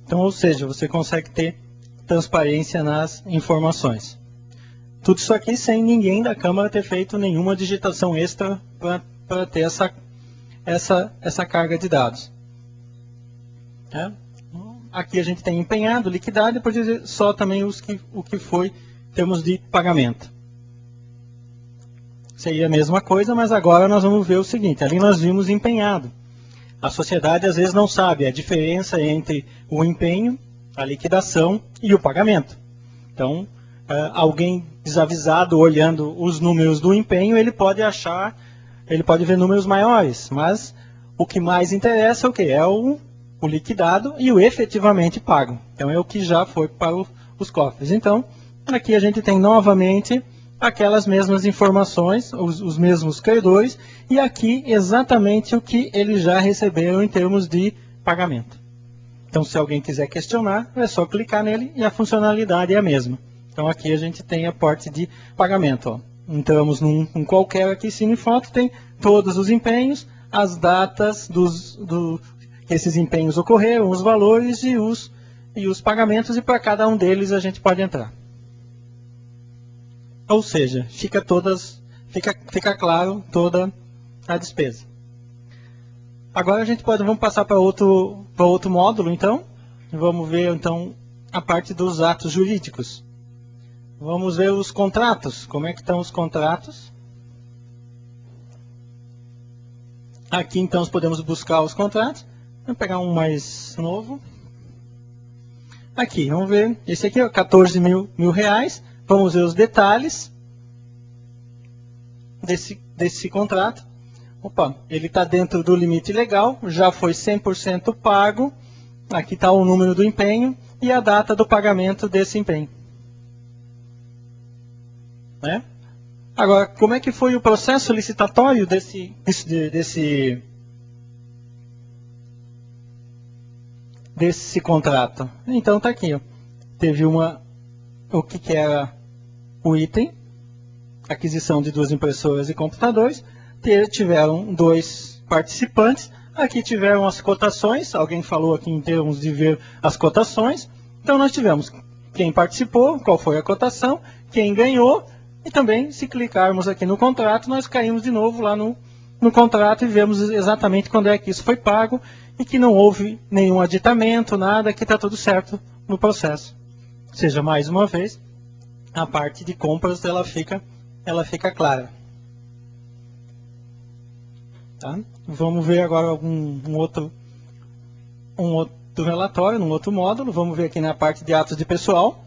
Então, ou seja, você consegue ter transparência nas informações. Tudo isso aqui sem ninguém da Câmara ter feito nenhuma digitação extra para ter essa carga de dados. Aqui a gente tem empenhado, liquidado, e depois só também o que foi em termos de pagamento. Seria a mesma coisa, mas agora nós vamos ver o seguinte. Ali nós vimos empenhado. A sociedade às vezes não sabe a diferença entre o empenho, a liquidação e o pagamento. Então, alguém desavisado olhando os números do empenho, ele pode ver números maiores, mas o que mais interessa é o quê? É o liquidado e o efetivamente pago. Então é o que já foi para os cofres. Então, aqui a gente tem novamente aquelas mesmas informações, os mesmos credores, e aqui exatamente o que eles já receberam em termos de pagamento. Então, se alguém quiser questionar, é só clicar nele e a funcionalidade é a mesma. Então, aqui a gente tem a parte de pagamento. Ó. Entramos num qualquer aqui, Cinefoto, tem todos os empenhos, as datas que esses empenhos ocorreram, os valores e os pagamentos, e para cada um deles a gente pode entrar. Ou seja, fica claro toda a despesa. Agora vamos passar para outro módulo, então. Vamos ver, então, a parte dos atos jurídicos. Vamos ver os contratos. Como é que estão os contratos? Aqui, então, podemos buscar os contratos. Vamos pegar um mais novo. Aqui, vamos ver. Esse aqui é 14 mil reais. Vamos ver os detalhes desse contrato. Opa, ele está dentro do limite legal, já foi 100% pago. Aqui está o número do empenho e a data do pagamento desse empenho. Né? Agora, como é que foi o processo licitatório desse contrato? Então está aqui. Ó. Teve o que era o item, aquisição de 2 impressoras e computadores. Tiveram 2 participantes. Aqui tiveram as cotações. Alguém falou aqui em termos de ver as cotações. Então nós tivemos quem participou, qual foi a cotação, quem ganhou. E também, se clicarmos aqui no contrato, nós caímos de novo lá no contrato e vemos exatamente quando é que isso foi pago e que não houve nenhum aditamento, nada, que está tudo certo no processo. Ou seja, mais uma vez, a parte de compras ela fica clara. Tá? Vamos ver agora um outro relatório, num outro módulo. Vamos ver aqui na parte de atos de pessoal.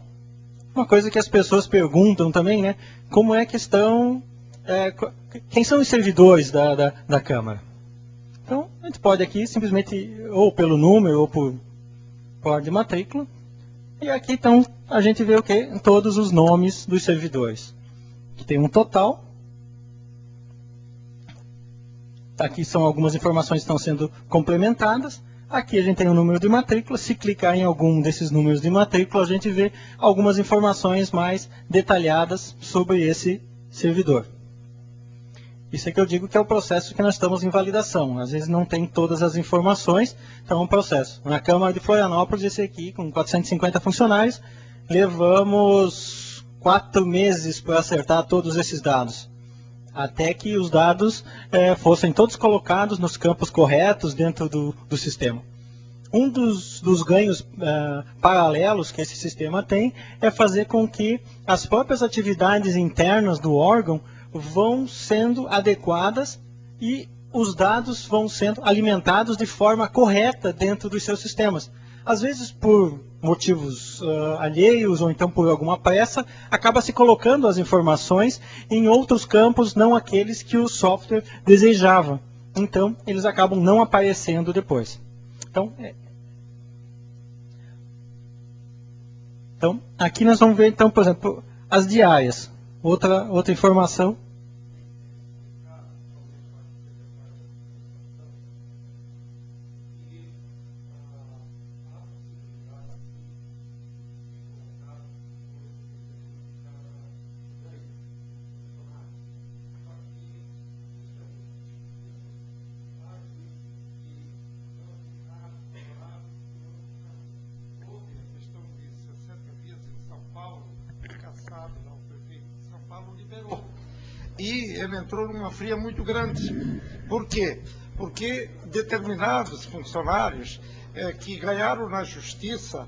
Uma coisa que as pessoas perguntam também, né? Como é que estão... quem são os servidores da Câmara? Então, a gente pode aqui simplesmente, ou pelo número, ou por ordem de matrícula. E aqui, então, a gente vê o quê? Todos os nomes dos servidores. Aqui tem um total. Aqui são algumas informações que estão sendo complementadas. Aqui a gente tem o número de matrícula. Se clicar em algum desses números de matrícula, a gente vê algumas informações mais detalhadas sobre esse servidor. Isso é que eu digo que é o processo que nós estamos em validação. Às vezes não tem todas as informações, então é um processo. Na Câmara de Florianópolis, esse aqui, com 450 funcionários, levamos 4 meses para acertar todos esses dados. Até que os dados fossem todos colocados nos campos corretos dentro do sistema. Um dos ganhos paralelos que esse sistema tem é fazer com que as próprias atividades internas do órgão vão sendo adequadas e os dados vão sendo alimentados de forma correta dentro dos seus sistemas. Às vezes, por motivos alheios ou então por alguma pressa, acaba se colocando as informações em outros campos, não aqueles que o software desejava. Então, eles acabam não aparecendo depois. Então, aqui nós vamos ver, então, por exemplo, as diárias. Outra informação. E ele entrou numa fria muito grande. Por quê? Porque determinados funcionários que ganharam na justiça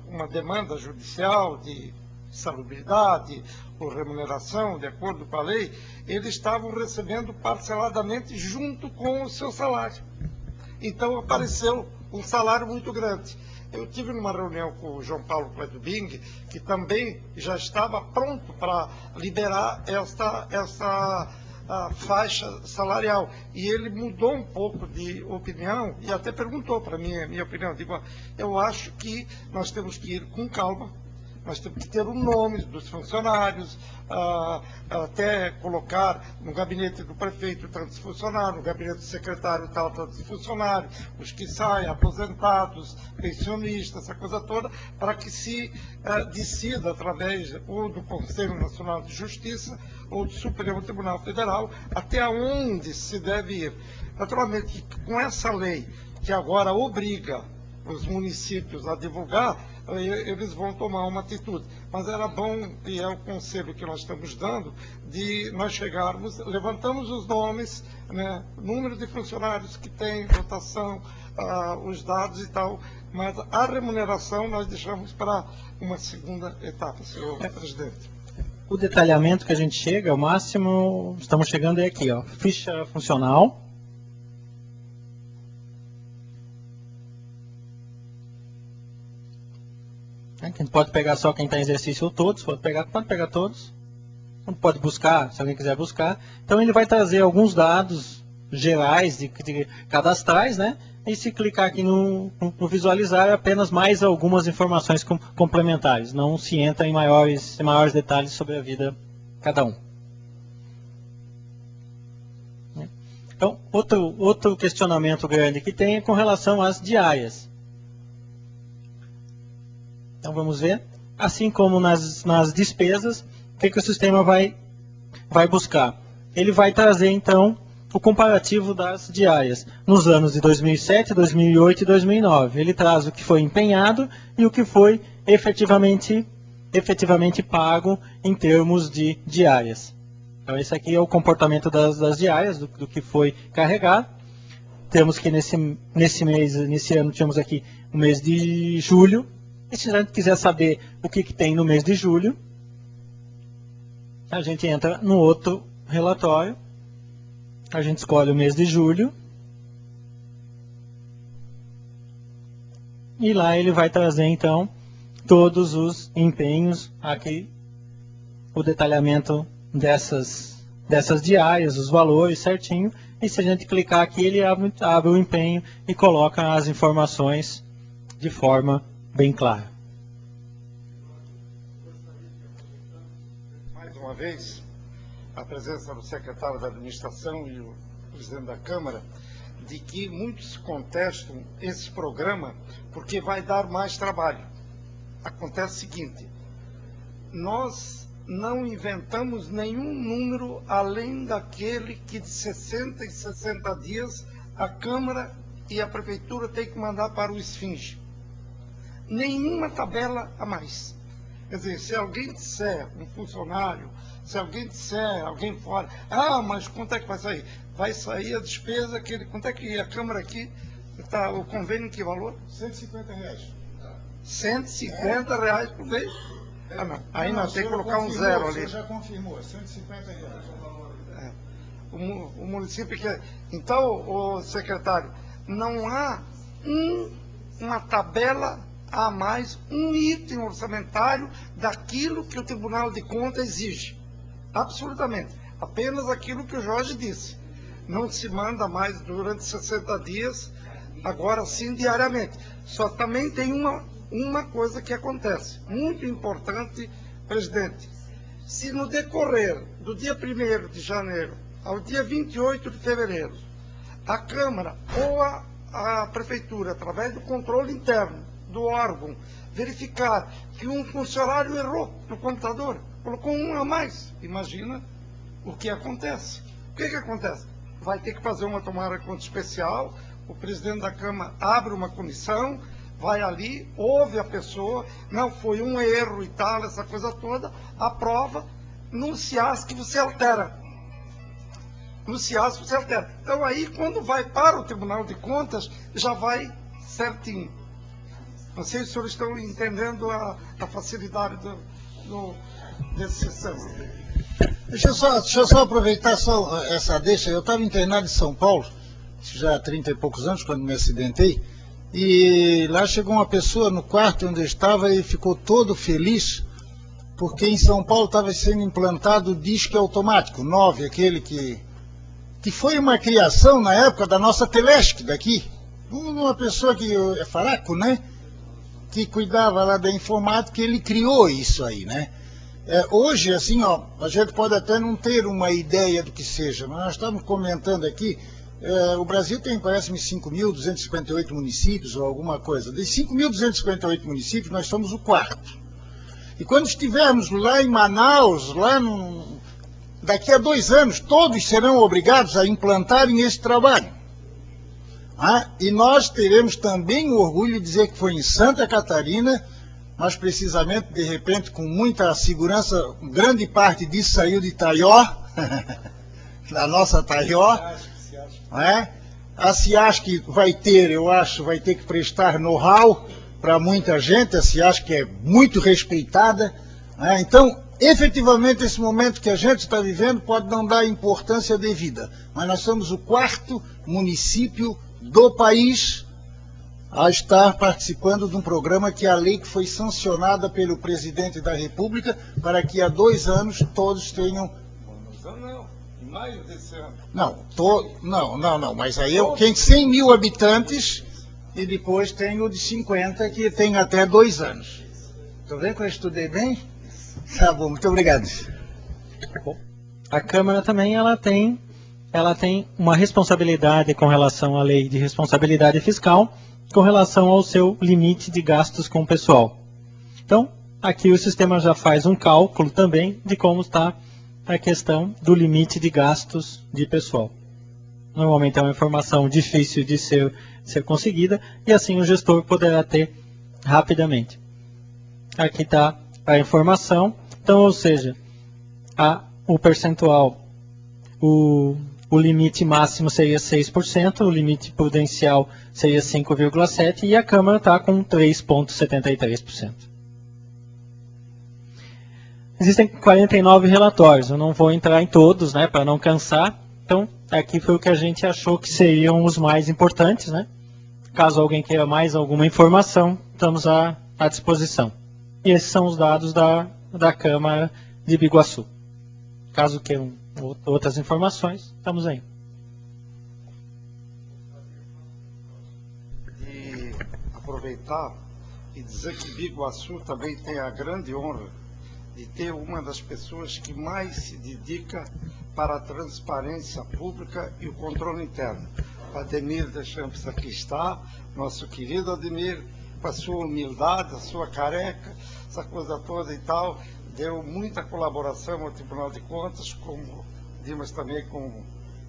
uma demanda judicial de salubridade ou remuneração, de acordo com a lei, eles estavam recebendo parceladamente junto com o seu salário. Então apareceu um salário muito grande. Eu tive numa reunião com o João Paulo Cledo Bing, que também já estava pronto para liberar essa faixa salarial. E ele mudou um pouco de opinião e até perguntou para mim a minha opinião. Eu digo, eu acho que nós temos que ir com calma, nós temos que ter o nome dos funcionários, até colocar no gabinete do prefeito tantos funcionários, no gabinete do secretário tantos funcionários, os que saem, aposentados, pensionistas, essa coisa toda, para que se decida através ou do Conselho Nacional de Justiça ou do Supremo Tribunal Federal até onde se deve ir. Naturalmente, com essa lei que agora obriga os municípios a divulgar, eles vão tomar uma atitude. Mas era bom, e é o conselho que nós estamos dando, de nós chegarmos, levantamos os nomes, né, número de funcionários que tem, votação, os dados e tal, mas a remuneração nós deixamos para uma segunda etapa, senhor presidente. O detalhamento que a gente chega, o máximo, estamos chegando é aqui, ó, ficha funcional. A gente pode pegar só quem está em exercício ou todos, pode pegar todos. Não pode buscar, se alguém quiser buscar. Então ele vai trazer alguns dados gerais de cadastrais, né? E se clicar aqui no visualizar, é apenas mais algumas informações complementares. Não se entra em maiores detalhes sobre a vida de cada um. Então, outro questionamento grande que tem é com relação às diárias. Então vamos ver, assim como nas despesas, o que o sistema vai buscar? Ele vai trazer então o comparativo das diárias nos anos de 2007, 2008 e 2009. Ele traz o que foi empenhado e o que foi efetivamente pago em termos de diárias. Então esse aqui é o comportamento das diárias, do que foi carregado. Temos que nesse ano tínhamos aqui o mês de julho. E se a gente quiser saber o que tem no mês de julho, a gente entra no outro relatório, a gente escolhe o mês de julho, e lá ele vai trazer então todos os empenhos, aqui o detalhamento dessas diárias, os valores certinho, e se a gente clicar aqui ele abre o empenho e coloca as informações de forma bem claro. Mais uma vez, a presença do secretário da Administração e o presidente da Câmara, de que muitos contestam esse programa porque vai dar mais trabalho. Acontece o seguinte, nós não inventamos nenhum número além daquele que de 60 em 60 dias a Câmara e a Prefeitura têm que mandar para o Esfinge. Nenhuma tabela a mais. Quer dizer, se alguém disser, um funcionário, se alguém disser, alguém fora, mas quanto é que vai sair? Vai sair a despesa, quanto é que a Câmara aqui, está o convênio em que valor? R$150. R$150 por mês? Não. Aí nós temos que colocar um zero ali. Você já confirmou, R$150. O município quer. Então, o secretário, não há uma tabela a mais, um item orçamentário daquilo que o Tribunal de Contas exige. Absolutamente. Apenas aquilo que o Jorge disse. Não se manda mais durante 60 dias, agora sim diariamente. Só também tem uma coisa que acontece, muito importante, presidente. Se no decorrer do dia 1º de janeiro ao dia 28 de fevereiro, a Câmara ou a Prefeitura, através do controle interno do órgão, verificar que um funcionário errou no computador, colocou um a mais, imagina o que acontece. O que acontece? Vai ter que fazer uma tomada de conta especial, o presidente da Câmara abre uma comissão, vai ali, ouve a pessoa, não foi um erro e tal, essa coisa toda, aprova, no CIAS que você altera. No CIAS você altera. Então aí, quando vai para o Tribunal de Contas, já vai certinho. Não sei se os senhores estão entendendo a facilidade desse sistema. Deixa eu só aproveitar essa deixa. Eu estava internado em São Paulo, já há 30 e poucos anos, quando me acidentei, e lá chegou uma pessoa no quarto onde eu estava e ficou todo feliz, porque em São Paulo estava sendo implantado o disque automático, 9, aquele que foi uma criação na época da nossa Telesc daqui. Uma pessoa que é Faraco, né? Que cuidava lá da informática, ele criou isso aí, né? Hoje, assim, ó, a gente pode até não ter uma ideia do que seja, mas nós estamos comentando aqui, o Brasil tem, parece-me, 5.258 municípios ou alguma coisa. De 5.258 municípios, nós somos o 4º. E quando estivermos lá em Manaus, daqui a 2 anos, todos serão obrigados a implantarem esse trabalho. E nós teremos também o orgulho de dizer que foi em Santa Catarina, mas precisamente, de repente, com muita segurança, grande parte disso saiu de Itaió, da nossa Itaió. A CIASC vai ter, eu acho, vai ter que prestar know-how para muita gente. A CIASC é muito respeitada. Então, efetivamente, esse momento que a gente está vivendo pode não dar importância devida, mas nós somos o 4º município do país a estar participando de um programa que é a lei que foi sancionada pelo presidente da República para que há 2 anos todos tenham... Não, em maio desse ano. Não, mas aí tem 100 mil habitantes e depois tem o de 50 que tem até 2 anos. Estou vendo que eu estudei bem? Tá bom, muito obrigado. A Câmara também ela tem uma responsabilidade com relação à lei de responsabilidade fiscal, com relação ao seu limite de gastos com o pessoal. Então, aqui o sistema já faz um cálculo também de como está a questão do limite de gastos de pessoal. Normalmente é uma informação difícil de ser conseguida, e assim o gestor poderá ter rapidamente. Aqui está a informação, então, ou seja, o percentual, o limite máximo seria 6%, o limite prudencial seria 5,7% e a Câmara está com 3,73%. Existem 49 relatórios, eu não vou entrar em todos, né, para não cansar. Então, aqui foi o que a gente achou que seriam os mais importantes, né? Caso alguém queira mais alguma informação, estamos à disposição. E esses são os dados da Câmara de Biguaçu. Caso queiram outras informações, estamos aí. E aproveitar e dizer que Biguaçu também tem a grande honra de ter uma das pessoas que mais se dedica para a transparência pública e o controle interno. O Ademir Deschamps aqui está, nosso querido Ademir, com a sua humildade, a sua careca, essa coisa toda e tal, deu muita colaboração ao Tribunal de Contas, como Dimas também como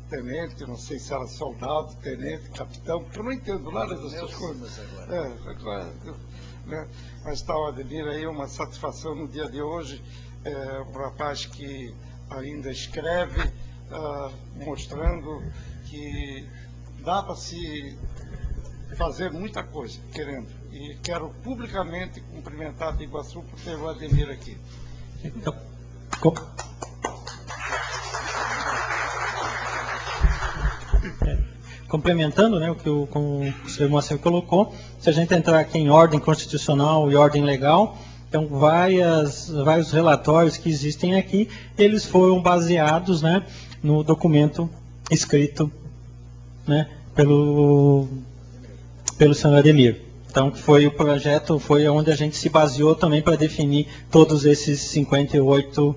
tenente, não sei se era soldado, tenente, capitão, porque eu não entendo nada dessas coisas. Mas está o Ademir aí, uma satisfação no dia de hoje, um rapaz que ainda escreve, mostrando que dá para se fazer muita coisa, querendo. E quero publicamente cumprimentar a Biguaçu por ter o Ademir aqui. Então, complementando, né, o que o senhor Moacir colocou, se a gente entrar aqui em ordem constitucional e ordem legal, então vários relatórios que existem aqui, eles foram baseados, né, no documento escrito, né, pelo senhor Ademir. Então, foi o projeto, foi onde a gente se baseou também para definir todos esses 58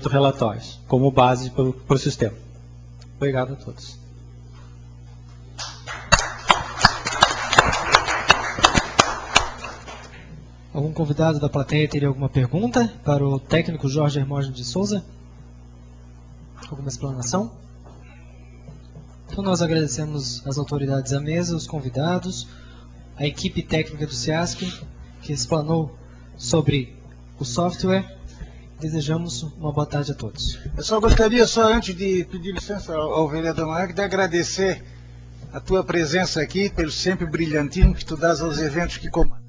relatórios, como base para o sistema. Obrigado a todos. Algum convidado da plateia teria alguma pergunta para o técnico Jorge Hermógenes de Souza? Alguma explanação? Então nós agradecemos as autoridades à mesa, os convidados, a equipe técnica do CIASC, que explanou sobre o software. Desejamos uma boa tarde a todos. Eu só gostaria, antes de pedir licença ao vereador Marques, de agradecer a tua presença aqui, pelo sempre brilhantismo que tu dás aos eventos que comanda.